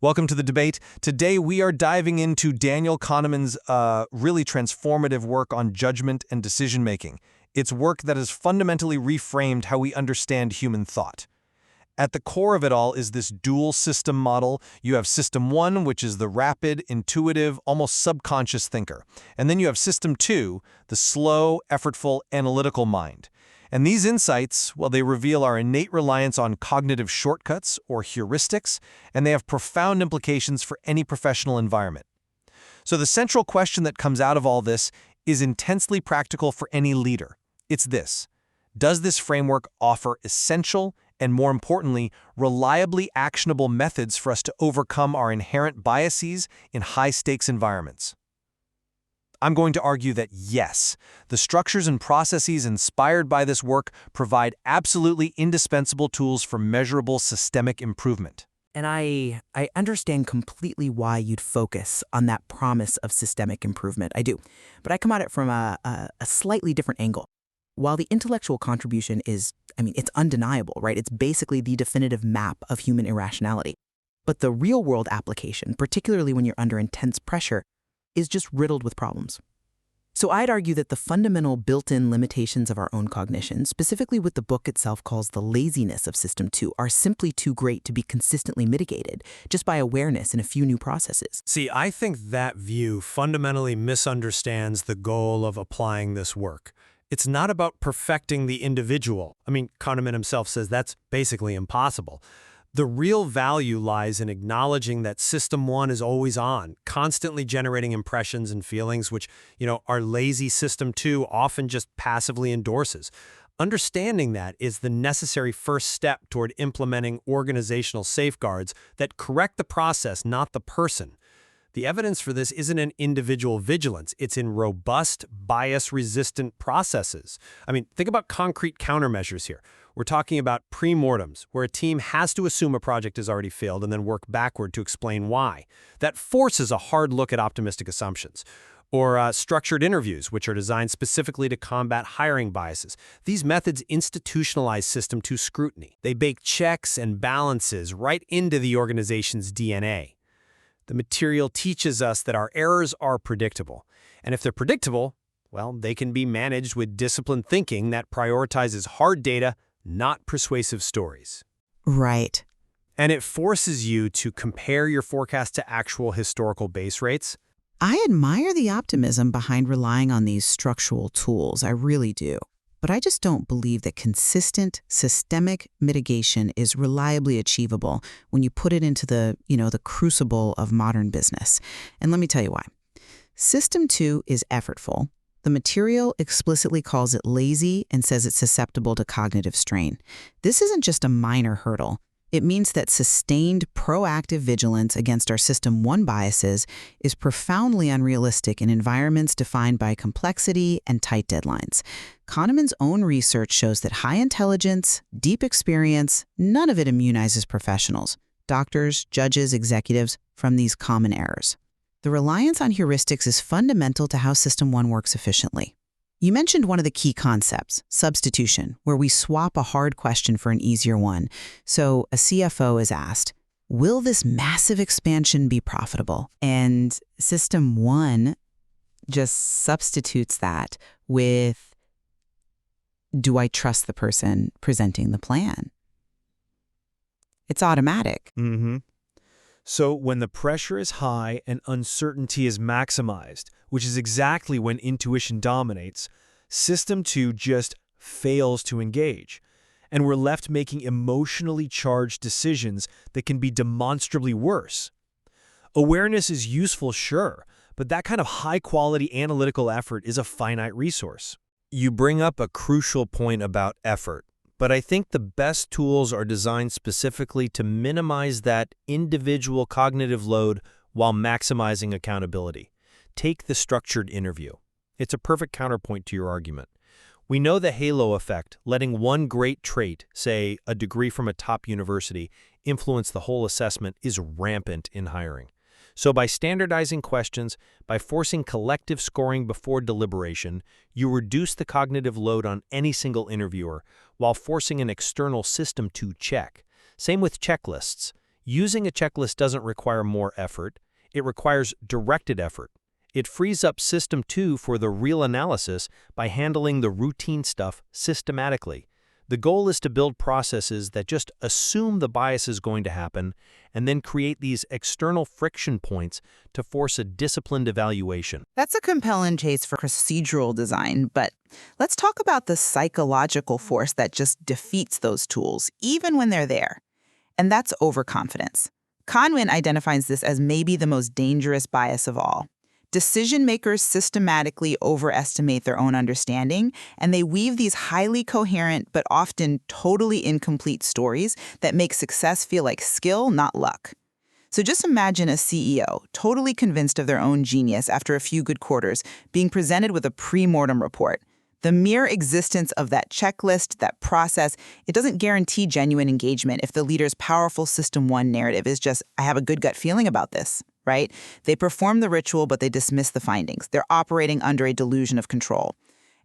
Welcome to the debate. Today we are diving into Daniel Kahneman's really transformative work on judgment and decision-making. It's work that has fundamentally reframed how we understand human thought. At the core of it all is this dual system model. You have system one, which is the rapid, intuitive, almost subconscious thinker. And then you have system two, the slow, effortful, analytical mind. And these insights, well, they reveal our innate reliance on cognitive shortcuts or heuristics, and they have profound implications for any professional environment. So the central question that comes out of all this is intensely practical for any leader. It's this: does this framework offer essential and, more importantly, reliably actionable methods for us to overcome our inherent biases in high-stakes environments? I'm going to argue that yes, the structures and processes inspired by this work provide absolutely indispensable tools for measurable systemic improvement. And I understand completely why you'd focus on that promise of systemic improvement. I do. But I come at it from a slightly different angle. While the intellectual contribution is, it's undeniable, right? It's basically the definitive map of human irrationality. But the real-world application, particularly when you're under intense pressure, is just riddled with problems. So I'd argue that the fundamental built-in limitations of our own cognition, specifically what the book itself calls the laziness of System 2, are simply too great to be consistently mitigated just by awareness in a few new processes. See, I think that view fundamentally misunderstands the goal of applying this work. It's not about perfecting the individual. Kahneman himself says that's basically impossible. The real value lies in acknowledging that System 1 is always on, constantly generating impressions and feelings which, our lazy System 2 often just passively endorses. Understanding that is the necessary first step toward implementing organizational safeguards that correct the process, not the person. The evidence for this isn't in individual vigilance. It's in robust, bias-resistant processes. Think about concrete countermeasures here. We're talking about pre-mortems, where a team has to assume a project has already failed and then work backward to explain why. That forces a hard look at optimistic assumptions. Or structured interviews, which are designed specifically to combat hiring biases. These methods institutionalize System 2 scrutiny. They bake checks and balances right into the organization's DNA. The material teaches us that our errors are predictable. And if they're predictable, well, they can be managed with disciplined thinking that prioritizes hard data, not persuasive stories. Right. And it forces you to compare your forecast to actual historical base rates. I admire the optimism behind relying on these structural tools. I really do. But I just don't believe that consistent, systemic mitigation is reliably achievable when you put it into the crucible of modern business. And let me tell you why. System 2 is effortful. The material explicitly calls it lazy and says it's susceptible to cognitive strain. This isn't just a minor hurdle. It means that sustained, proactive vigilance against our System 1 biases is profoundly unrealistic in environments defined by complexity and tight deadlines. Kahneman's own research shows that high intelligence, deep experience, none of it immunizes professionals, doctors, judges, executives, from these common errors. The reliance on heuristics is fundamental to how System 1 works efficiently. You mentioned one of the key concepts, substitution, where we swap a hard question for an easier one. So a CFO is asked, will this massive expansion be profitable? And System 1 just substitutes that with, do I trust the person presenting the plan? It's automatic. So when the pressure is high and uncertainty is maximized, which is exactly when intuition dominates, System 2 just fails to engage. And we're left making emotionally charged decisions that can be demonstrably worse. Awareness is useful, sure, but that kind of high-quality analytical effort is a finite resource. You bring up a crucial point about effort. But I think the best tools are designed specifically to minimize that individual cognitive load while maximizing accountability. Take the structured interview. It's a perfect counterpoint to your argument. We know the halo effect, letting one great trait, say a degree from a top university, influence the whole assessment, is rampant in hiring. So by standardizing questions, by forcing collective scoring before deliberation, you reduce the cognitive load on any single interviewer while forcing an external system to check. Same with checklists. Using a checklist doesn't require more effort. It requires directed effort. It frees up System 2 for the real analysis by handling the routine stuff systematically. The goal is to build processes that just assume the bias is going to happen and then create these external friction points to force a disciplined evaluation. That's a compelling case for procedural design, but let's talk about the psychological force that just defeats those tools, even when they're there. And that's overconfidence. Kahneman identifies this as maybe the most dangerous bias of all. Decision makers systematically overestimate their own understanding, and they weave these highly coherent but often totally incomplete stories that make success feel like skill, not luck. So just imagine a CEO, totally convinced of their own genius after a few good quarters, being presented with a pre-mortem report. The mere existence of that checklist, that process, it doesn't guarantee genuine engagement if the leader's powerful System 1 narrative is just, I have a good gut feeling about this, right? They perform the ritual, but they dismiss the findings. They're operating under a delusion of control.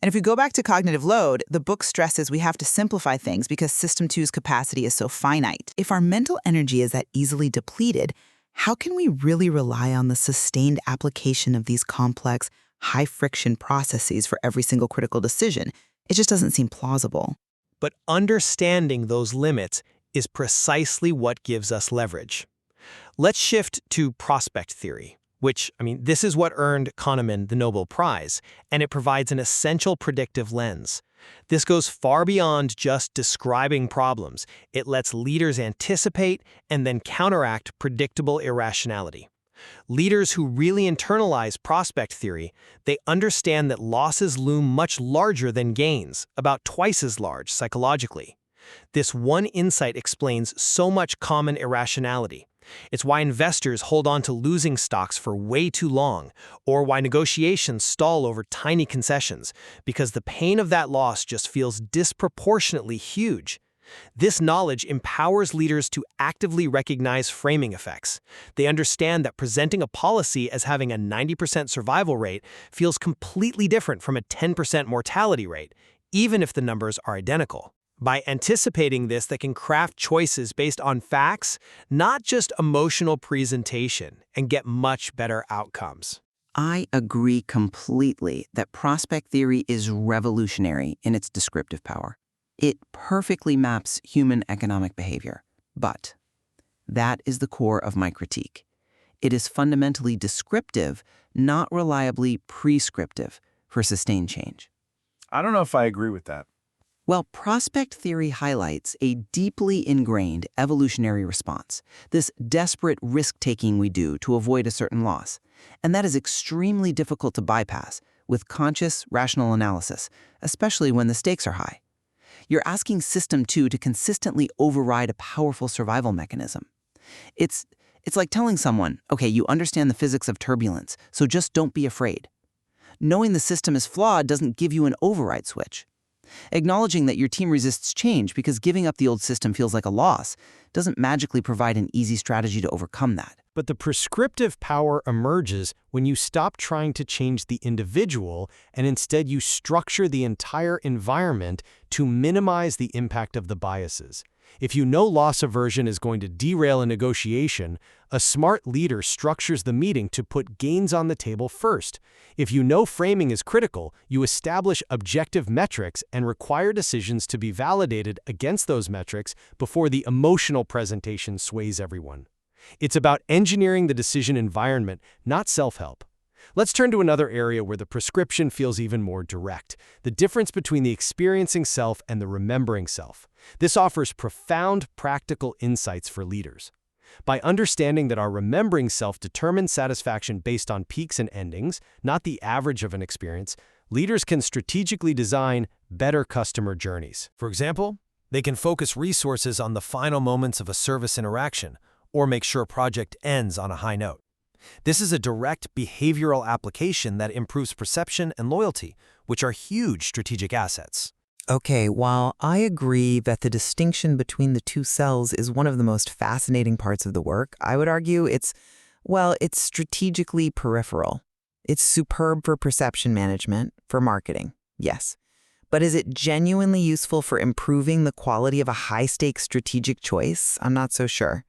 And if we go back to cognitive load, the book stresses we have to simplify things because System 2's capacity is so finite. If our mental energy is that easily depleted, how can we really rely on the sustained application of these complex, high-friction processes for every single critical decision? It just doesn't seem plausible. But understanding those limits is precisely what gives us leverage. Let's shift to prospect theory, which, this is what earned Kahneman the Nobel Prize, and it provides an essential predictive lens. This goes far beyond just describing problems. It lets leaders anticipate and then counteract predictable irrationality. Leaders who really internalize prospect theory, they understand that losses loom much larger than gains, about twice as large psychologically. This one insight explains so much common irrationality. It's why investors hold on to losing stocks for way too long, or why negotiations stall over tiny concessions, because the pain of that loss just feels disproportionately huge. This knowledge empowers leaders to actively recognize framing effects. They understand that presenting a policy as having a 90% survival rate feels completely different from a 10% mortality rate, even if the numbers are identical. By anticipating this, they can craft choices based on facts, not just emotional presentation, and get much better outcomes. I agree completely that prospect theory is revolutionary in its descriptive power. It perfectly maps human economic behavior. But that is the core of my critique. It is fundamentally descriptive, not reliably prescriptive for sustained change. I don't know if I agree with that. Well, prospect theory highlights a deeply ingrained evolutionary response, this desperate risk-taking we do to avoid a certain loss. And that is extremely difficult to bypass with conscious, rational analysis, especially when the stakes are high. You're asking System 2 to consistently override a powerful survival mechanism. It's like telling someone, okay, you understand the physics of turbulence, so just don't be afraid. Knowing the system is flawed doesn't give you an override switch. Acknowledging that your team resists change because giving up the old system feels like a loss doesn't magically provide an easy strategy to overcome that. But the prescriptive power emerges when you stop trying to change the individual and instead you structure the entire environment to minimize the impact of the biases. If you know loss aversion is going to derail a negotiation, a smart leader structures the meeting to put gains on the table first. If you know framing is critical, you establish objective metrics and require decisions to be validated against those metrics before the emotional presentation sways everyone. It's about engineering the decision environment, not self-help. Let's turn to another area where the prescription feels even more direct, the difference between the experiencing self and the remembering self. This offers profound practical insights for leaders. By understanding that our remembering self determines satisfaction based on peaks and endings, not the average of an experience, leaders can strategically design better customer journeys. For example, they can focus resources on the final moments of a service interaction, or make sure a project ends on a high note. This is a direct behavioral application that improves perception and loyalty, which are huge strategic assets. Okay, while I agree that the distinction between the two cells is one of the most fascinating parts of the work, I would argue it's strategically peripheral. It's superb for perception management, for marketing, yes. But is it genuinely useful for improving the quality of a high-stakes strategic choice? I'm not so sure.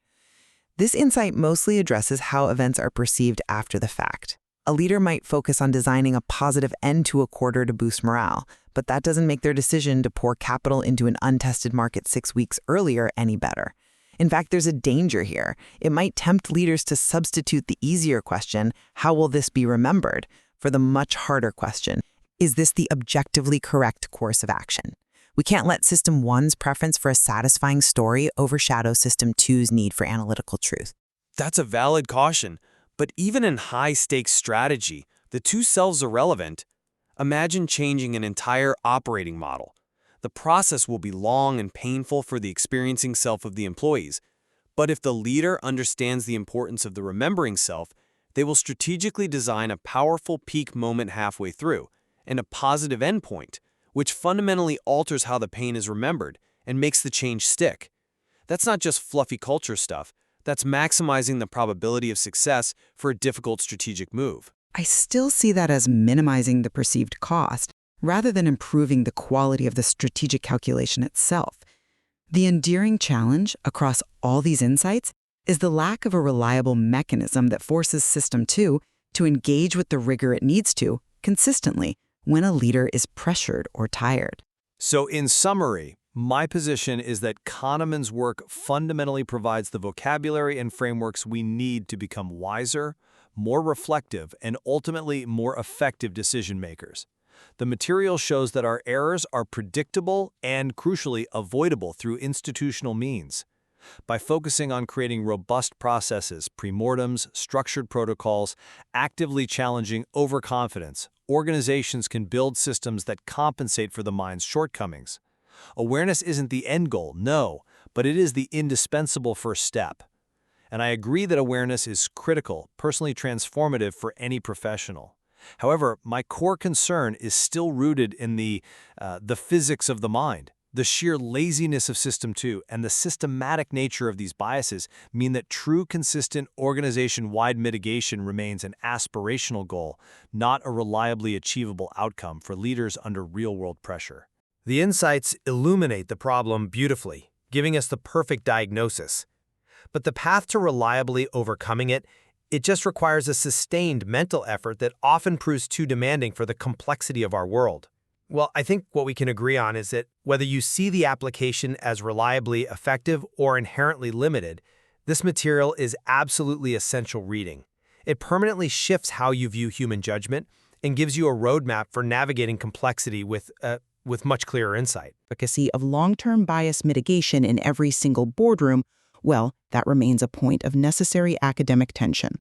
This insight mostly addresses how events are perceived after the fact. A leader might focus on designing a positive end to a quarter to boost morale, but that doesn't make their decision to pour capital into an untested market 6 weeks earlier any better. In fact, there's a danger here. It might tempt leaders to substitute the easier question, how will this be remembered, for the much harder question, is this the objectively correct course of action? We can't let System 1's preference for a satisfying story overshadow System 2's need for analytical truth. That's a valid caution, but even in high-stakes strategy, the two selves are relevant. Imagine changing an entire operating model. The process will be long and painful for the experiencing self of the employees, but if the leader understands the importance of the remembering self, they will strategically design a powerful peak moment halfway through, and a positive endpoint, which fundamentally alters how the pain is remembered and makes the change stick. That's not just fluffy culture stuff. That's maximizing the probability of success for a difficult strategic move. I still see that as minimizing the perceived cost, rather than improving the quality of the strategic calculation itself. The enduring challenge across all these insights is the lack of a reliable mechanism that forces System 2 to engage with the rigor it needs to consistently when a leader is pressured or tired. So in summary, my position is that Kahneman's work fundamentally provides the vocabulary and frameworks we need to become wiser, more reflective, and ultimately more effective decision makers. The material shows that our errors are predictable and, crucially, avoidable through institutional means. By focusing on creating robust processes, premortems, structured protocols, actively challenging overconfidence, organizations can build systems that compensate for the mind's shortcomings. Awareness isn't the end goal, no, but it is the indispensable first step. And I agree that awareness is critical, personally transformative for any professional. However, my core concern is still rooted in the physics of the mind. The sheer laziness of System 2 and the systematic nature of these biases mean that true, consistent, organization-wide mitigation remains an aspirational goal, not a reliably achievable outcome for leaders under real-world pressure. The insights illuminate the problem beautifully, giving us the perfect diagnosis. But the path to reliably overcoming it just requires a sustained mental effort that often proves too demanding for the complexity of our world. Well, I think what we can agree on is that whether you see the application as reliably effective or inherently limited, this material is absolutely essential reading. It permanently shifts how you view human judgment and gives you a roadmap for navigating complexity with much clearer insight. Efficacy of long-term bias mitigation in every single boardroom, well, that remains a point of necessary academic tension.